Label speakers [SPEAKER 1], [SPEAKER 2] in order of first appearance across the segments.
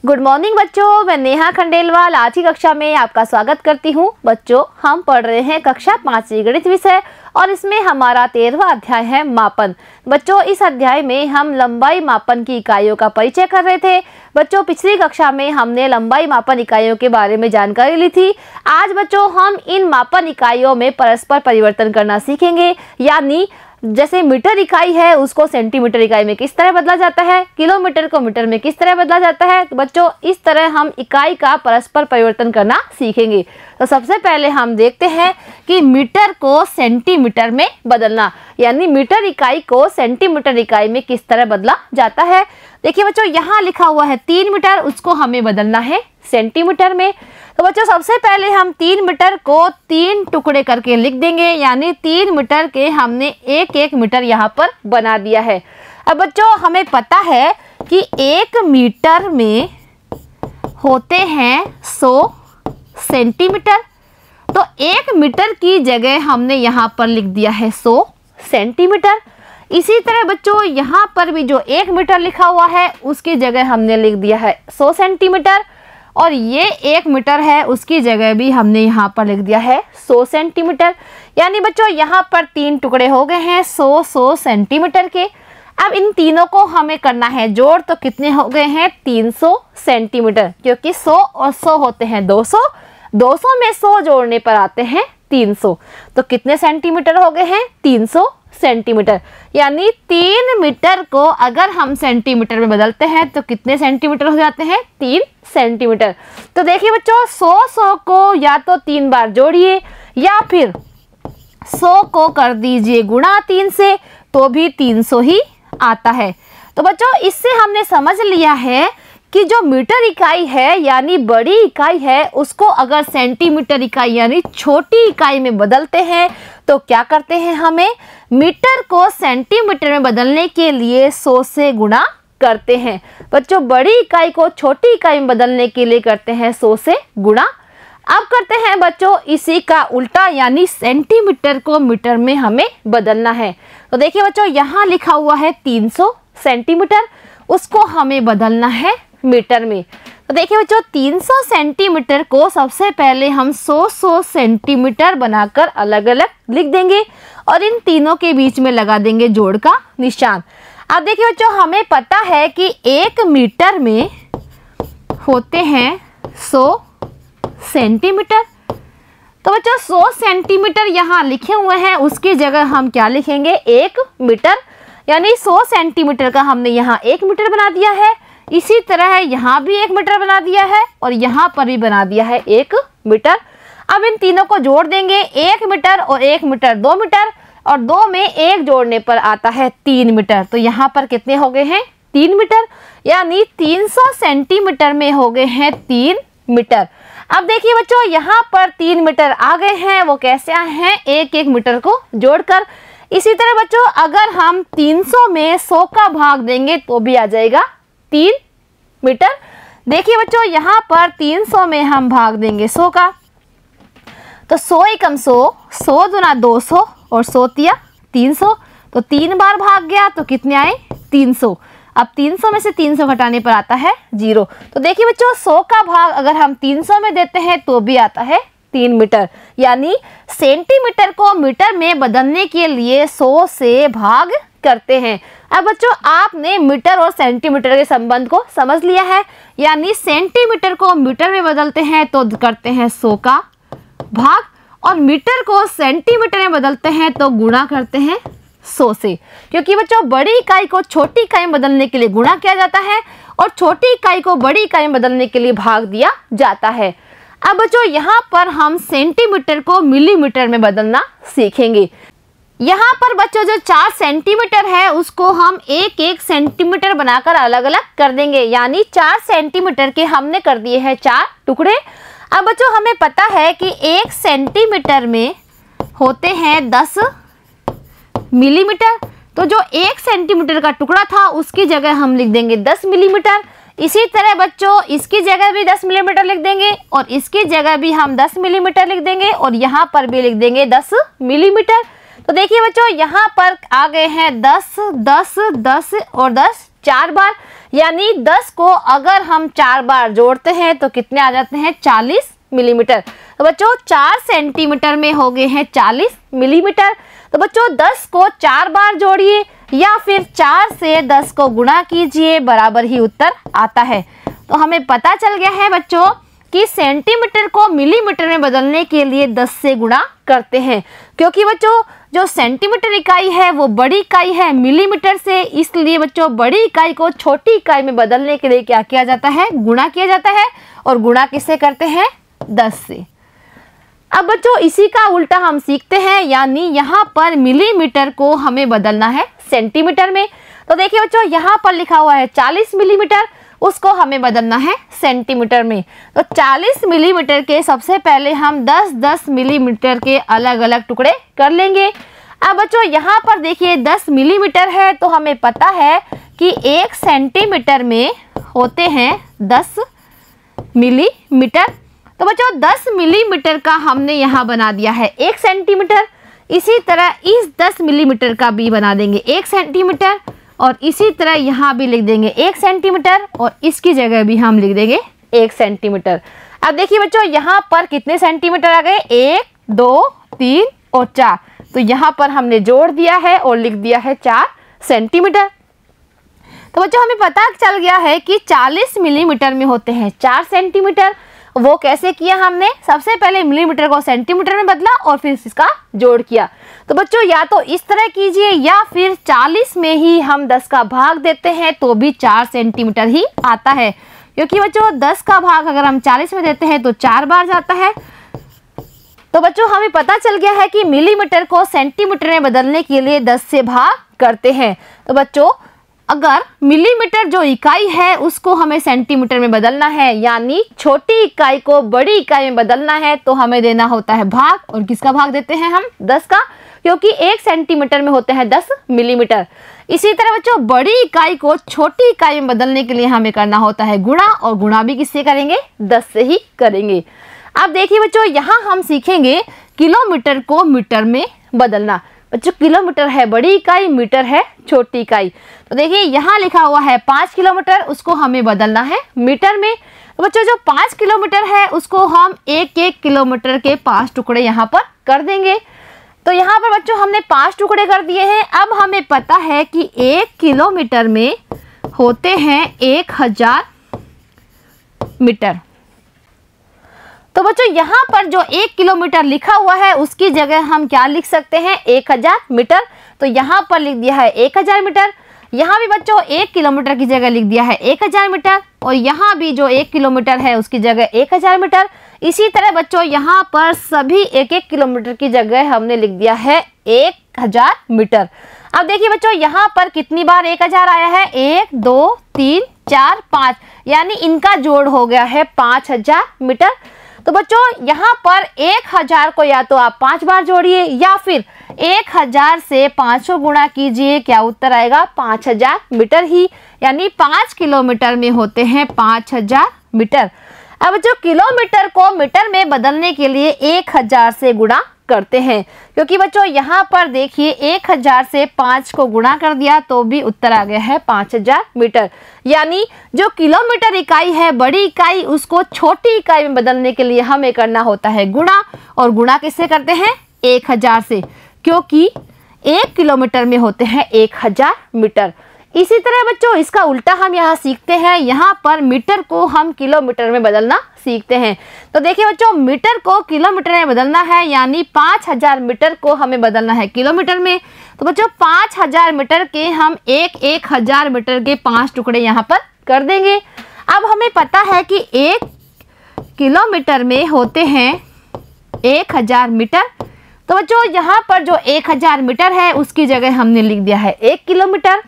[SPEAKER 1] Good morning बच्चों, मैं नेहा खंडेलवाल आज की कक्षा में आपका स्वागत करती हूँ। बच्चों, हम पढ़ रहे हैं कक्षा 5 गणित विषय और इसमें हमारा 13वां अध्याय है मापन। बच्चों, इस अध्याय में हम लंबाई मापन की इकाइयों का परिचय कर रहे थे। बच्चों, पिछली कक्षा में हमने लंबाई मापन इकाइयों के बारे में जानकारी ली थी। आज बच्चों हम इन मापन इकाइयों में परस्पर परिवर्तन करना सीखेंगे, यानी जैसे मीटर इकाई है उसको सेंटीमीटर इकाई में किस तरह बदला जाता है, किलोमीटर को मीटर में किस तरह बदला जाता है। तो बच्चों, इस तरह हम इकाई का परस्पर परिवर्तन करना सीखेंगे। तो सबसे पहले हम देखते हैं कि मीटर को सेंटीमीटर में बदलना, यानी मीटर इकाई को सेंटीमीटर इकाई में किस तरह बदला जाता है। देखिए बच्चों, यहाँ लिखा हुआ है 3 मीटर, उसको हमें बदलना है सेंटीमीटर में। तो बच्चों, सबसे पहले हम 3 मीटर को 3 टुकड़े करके लिख देंगे, यानी 3 मीटर के हमने एक मीटर यहाँ पर बना दिया है। अब बच्चों, हमें पता है कि 1 मीटर में होते हैं 100 सेंटीमीटर। तो 1 मीटर की जगह हमने यहाँ पर लिख दिया है 100 सेंटीमीटर। इसी तरह बच्चों, यहाँ पर भी जो 1 मीटर लिखा हुआ है उसकी जगह हमने लिख दिया है 100 सेंटीमीटर, और ये 1 मीटर है उसकी जगह भी हमने यहाँ पर लिख दिया है 100 सेंटीमीटर। यानी बच्चों, यहाँ पर 3 टुकड़े हो गए हैं 100 सेंटीमीटर के। अब इन तीनों को हमें करना है जोड़, तो कितने हो गए हैं 300 सेंटीमीटर, क्योंकि 100 और 100 होते हैं 200, 200 में 100 जोड़ने पर आते हैं 300। तो कितने सेंटीमीटर हो गए हैं 300 सेंटीमीटर। यानी 3 मीटर को अगर हम सेंटीमीटर में बदलते हैं तो कितने सेंटीमीटर हो जाते हैं 3 सेंटीमीटर। तो देखिए बच्चों, 100 को या तो 3 बार जोड़िए या फिर 100 को कर दीजिए गुणा 3 से, तो भी 300 ही आता है। तो बच्चों, इससे हमने समझ लिया है कि जो मीटर इकाई है यानी बड़ी इकाई है, उसको अगर सेंटीमीटर इकाई यानी छोटी इकाई में बदलते हैं तो क्या करते हैं, हमें मीटर को सेंटीमीटर में बदलने के लिए 100 से गुणा करते हैं। बच्चों, बड़ी इकाई को छोटी इकाई में बदलने के लिए करते हैं 100 से गुणा। अब करते हैं बच्चों इसी का उल्टा, यानी सेंटीमीटर को मीटर में हमें बदलना है। तो देखिए बच्चों, यहाँ लिखा हुआ है 300 सेंटीमीटर, उसको हमें बदलना है मीटर में। तो देखिए बच्चों, 300 सेंटीमीटर को सबसे पहले हम 100 सेंटीमीटर बनाकर अलग अलग लिख देंगे और इन तीनों के बीच में लगा देंगे जोड़ का निशान। अब देखिए बच्चों, हमें पता है कि 1 मीटर में होते हैं 100 सेंटीमीटर। तो बच्चों, 100 सेंटीमीटर यहाँ लिखे हुए हैं, उसकी जगह हम क्या लिखेंगे 1 मीटर, यानी 100 सेंटीमीटर का हमने यहाँ 1 मीटर बना दिया है। इसी तरह यहाँ भी 1 मीटर बना दिया है और यहाँ पर भी बना दिया है 1 मीटर। अब इन तीनों को जोड़ देंगे, 1 मीटर और 1 मीटर 2 मीटर, और 2 में 1 जोड़ने पर आता है 3 मीटर। तो यहाँ पर कितने हो गए हैं 3 मीटर, यानी 300 सेंटीमीटर में हो गए हैं 3 मीटर। अब देखिए बच्चों, यहाँ पर 3 मीटर आ गए हैं, वो कैसे आए हैं 1 मीटर को जोड़कर। इसी तरह बच्चों, अगर हम 300 में 100 का भाग देंगे तो भी आ जाएगा 3 मीटर। देखिए बच्चों, यहाँ पर 300 में हम भाग देंगे 100 का, तो 100 एकम 100, 100 दूना 200 और 100 तिया 300। तो 3 बार भाग गया तो कितने आए 300। अब 300 में से 300 घटाने पर आता है 0। तो देखिए बच्चों, 100 का भाग अगर हम 300 में देते हैं तो भी आता है 3 मीटर। यानी सेंटीमीटर को मीटर में बदलने के लिए 100 से भाग करते हैं। अब बच्चों, आपने मीटर और सेंटीमीटर के संबंध को समझ लिया है, यानी सेंटीमीटर को मीटर में बदलते हैं तो करते हैं 100 का भाग, और मीटर को सेंटीमीटर में बदलते हैं तो गुणा करते हैं 100 से, क्योंकि बच्चों बड़ी इकाई को छोटी इकाई में बदलने के लिए गुणा किया जाता है और छोटी इकाई को बड़ी इकाई में बदलने के लिए भाग दिया जाता है। अब बच्चों, यहाँ पर हम सेंटीमीटर को मिलीमीटर में बदलना सीखेंगे। यहाँ पर बच्चों जो 4 सेंटीमीटर है उसको हम 1 सेंटीमीटर बनाकर अलग अलग कर देंगे, यानी 4 सेंटीमीटर के हमने कर दिए हैं 4 टुकड़े। अब बच्चों, हमें पता है कि 1 सेंटीमीटर में होते हैं 10 मिलीमीटर। तो जो 1 सेंटीमीटर का टुकड़ा था उसकी जगह हम लिख देंगे 10 मिलीमीटर। इसी तरह बच्चों, इसकी जगह भी 10 मिलीमीटर लिख देंगे और इसकी जगह भी हम 10 मिलीमीटर लिख देंगे और यहाँ पर भी लिख देंगे 10 मिलीमीटर। तो देखिए बच्चों, यहाँ पर आ गए हैं 10, 10, 10 और 10 4 बार, यानी 10 को अगर हम 4 बार जोड़ते हैं तो कितने आ जाते हैं 40 मिलीमीटर। तो बच्चों 4 सेंटीमीटर में हो गए हैं 40 मिलीमीटर। तो बच्चों 10 को 4 बार जोड़िए या फिर 4 से 10 को गुणा कीजिए, बराबर ही उत्तर आता है। तो हमें पता चल गया है बच्चों कि सेंटीमीटर को मिलीमीटर में बदलने के लिए 10 से गुणा करते हैं, क्योंकि बच्चों जो सेंटीमीटर इकाई है वो बड़ी इकाई है मिलीमीटर से, इसलिए बच्चों बड़ी इकाई को छोटी इकाई में बदलने के लिए क्या किया जाता है, गुणा किया जाता है। और गुणा किससे करते हैं, 10 से। अब बच्चों इसी का उल्टा हम सीखते हैं, यानी यहाँ पर मिलीमीटर को हमें बदलना है सेंटीमीटर में। तो देखिए बच्चों यहाँ पर लिखा हुआ है 40 मिलीमीटर, उसको हमें बदलना है सेंटीमीटर में। तो 40 मिलीमीटर के सबसे पहले हम 10-10 मिलीमीटर के अलग अलग टुकड़े कर लेंगे। अब बच्चों यहाँ पर देखिए 10 मिलीमीटर है, तो हमें पता है कि 1 सेंटीमीटर में होते हैं 10 मिलीमीटर। तो बच्चों 10 मिलीमीटर का हमने यहाँ बना दिया है 1 सेंटीमीटर। इसी तरह इस 10 मिलीमीटर का भी बना देंगे 1 सेंटीमीटर, और इसी तरह यहाँ भी लिख देंगे 1 सेंटीमीटर, और इसकी जगह भी हम लिख देंगे 1 सेंटीमीटर। अब देखिए बच्चों यहाँ पर कितने सेंटीमीटर आ गए, 1, 2, 3 और 4। तो यहाँ पर हमने जोड़ दिया है और लिख दिया है 4 सेंटीमीटर। तो बच्चों हमें पता चल गया है कि 40 मिलीमीटर में होते हैं 4 सेंटीमीटर। वो कैसे किया हमने, सबसे पहले मिलीमीटर को सेंटीमीटर में बदला और फिर इसका जोड़ किया। तो बच्चों या तो इस तरह कीजिए या फिर 40 में ही हम 10 का भाग देते हैं तो भी 4 सेंटीमीटर ही आता है, क्योंकि बच्चों 10 का भाग अगर हम 40 में देते हैं तो 4 बार जाता है। तो बच्चों हमें पता चल गया है कि मिलीमीटर को सेंटीमीटर में बदलने के लिए 10 से भाग करते हैं। तो बच्चों अगर मिलीमीटर जो इकाई है उसको हमें सेंटीमीटर में बदलना है, यानी छोटी इकाई को बड़ी इकाई में बदलना है, तो हमें देना होता है भाग। और किसका भाग देते हैं हम, 10 का, क्योंकि 1 सेंटीमीटर में होते हैं 10 मिलीमीटर। इसी तरह बच्चों बड़ी इकाई को छोटी इकाई में बदलने के लिए हमें करना होता है गुणा, और गुणा भी किससे करेंगे, 10 से ही करेंगे। अब देखिए बच्चों यहाँ हम सीखेंगे किलोमीटर को मीटर में बदलना। बच्चों किलोमीटर है बड़ी इकाई, मीटर है छोटी इकाई। तो देखिए यहाँ लिखा हुआ है 5 किलोमीटर, उसको हमें बदलना है मीटर में। तो बच्चों जो 5 किलोमीटर है उसको हम 1-1 किलोमीटर के 5 टुकड़े यहाँ पर कर देंगे। तो यहाँ पर बच्चों हमने 5 टुकड़े कर दिए हैं। अब हमें पता है कि 1 किलोमीटर में होते हैं 1000 मीटर। तो बच्चों यहाँ पर जो 1 किलोमीटर लिखा हुआ है उसकी जगह हम क्या लिख सकते हैं, 1000 मीटर। तो यहाँ पर लिख दिया है 1000 मीटर। यहाँ भी बच्चों 1 किलोमीटर की जगह लिख दिया है 1000 मीटर, और यहाँ भी जो 1 किलोमीटर है उसकी जगह 1000 मीटर। इसी तरह बच्चों यहाँ पर सभी 1-1 किलोमीटर की जगह हमने लिख दिया है 1000 मीटर। अब देखिए बच्चों यहाँ पर कितनी बार 1000 आया है, 1, 2, 3, 4, 5, यानी इनका जोड़ हो गया है 5000 मीटर। तो बच्चों यहाँ पर 1000 को या तो आप 5 बार जोड़िए या फिर 1000 से 500 गुणा कीजिए, क्या उत्तर आएगा, 5000 मीटर ही, यानी 5 किलोमीटर में होते हैं 5000 मीटर। अब जो किलोमीटर को मीटर में बदलने के लिए 1000 से गुणा करते हैं, क्योंकि बच्चों यहाँ पर देखिए 1000 से 5 को गुणा कर दिया तो भी उत्तर आ गया है 5000 मीटर। यानी जो किलोमीटर इकाई है बड़ी इकाई, उसको छोटी इकाई में बदलने के लिए हमें करना होता है गुणा, और गुणा किससे करते हैं, 1000 से, क्योंकि 1 किलोमीटर में होते हैं 1000 मीटर। इसी तरह बच्चों इसका उल्टा हम यहाँ सीखते हैं, यहाँ पर मीटर को हम किलोमीटर में बदलना सीखते हैं। तो देखिए बच्चों मीटर को किलोमीटर में बदलना है, यानी 5000 मीटर को हमें बदलना है किलोमीटर में। तो बच्चों 5000 मीटर के हम 1000 मीटर के 5 टुकड़े यहाँ पर कर देंगे। अब हमें पता है कि 1 किलोमीटर में होते हैं 1000 मीटर। तो बच्चों यहाँ पर जो 1000 मीटर है उसकी जगह हमने लिख दिया है 1 किलोमीटर।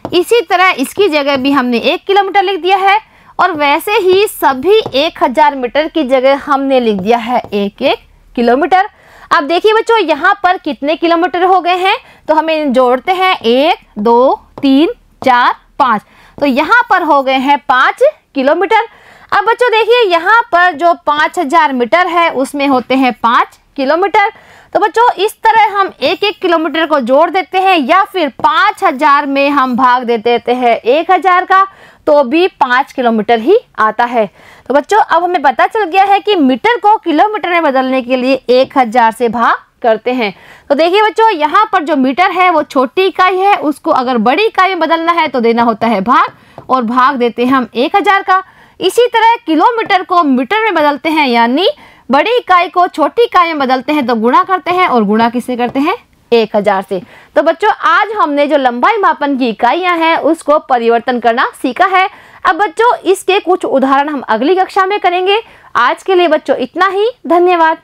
[SPEAKER 1] इसी तरह इसकी जगह भी हमने 1 किलोमीटर लिख दिया है, और वैसे ही सभी 1000 मीटर की जगह हमने लिख दिया है 1-1 किलोमीटर। अब देखिए बच्चों यहाँ पर कितने किलोमीटर हो गए हैं, तो हमें जोड़ते हैं 1, 2, 3, 4, 5। तो यहाँ पर हो गए हैं 5 किलोमीटर। अब बच्चों देखिए यहाँ पर जो 5000 मीटर है उसमें होते हैं 5 किलोमीटर। तो बच्चों इस तरह हम 1-1 किलोमीटर को जोड़ देते हैं या फिर 5000 में हम भाग दे देते हैं 1000 का, तो भी 5 किलोमीटर ही आता है। तो बच्चों अब हमें पता चल गया है कि मीटर को किलोमीटर में बदलने के लिए 1000 से भाग करते हैं। तो देखिए बच्चों, यहाँ पर जो मीटर है वो छोटी इकाई है, उसको अगर बड़ी इकाई में बदलना है तो देना होता है भाग, और भाग देते हैं हम 1000 का। इसी तरह किलोमीटर को मीटर में बदलते हैं, यानी बड़ी इकाई को छोटी इकाई में बदलते हैं तो गुणा करते हैं, और गुणा किससे करते हैं? 1000 से। तो बच्चों आज हमने जो लंबाई मापन की इकाइयां हैं उसको परिवर्तन करना सीखा है। अब बच्चों इसके कुछ उदाहरण हम अगली कक्षा में करेंगे। आज के लिए बच्चों इतना ही। धन्यवाद।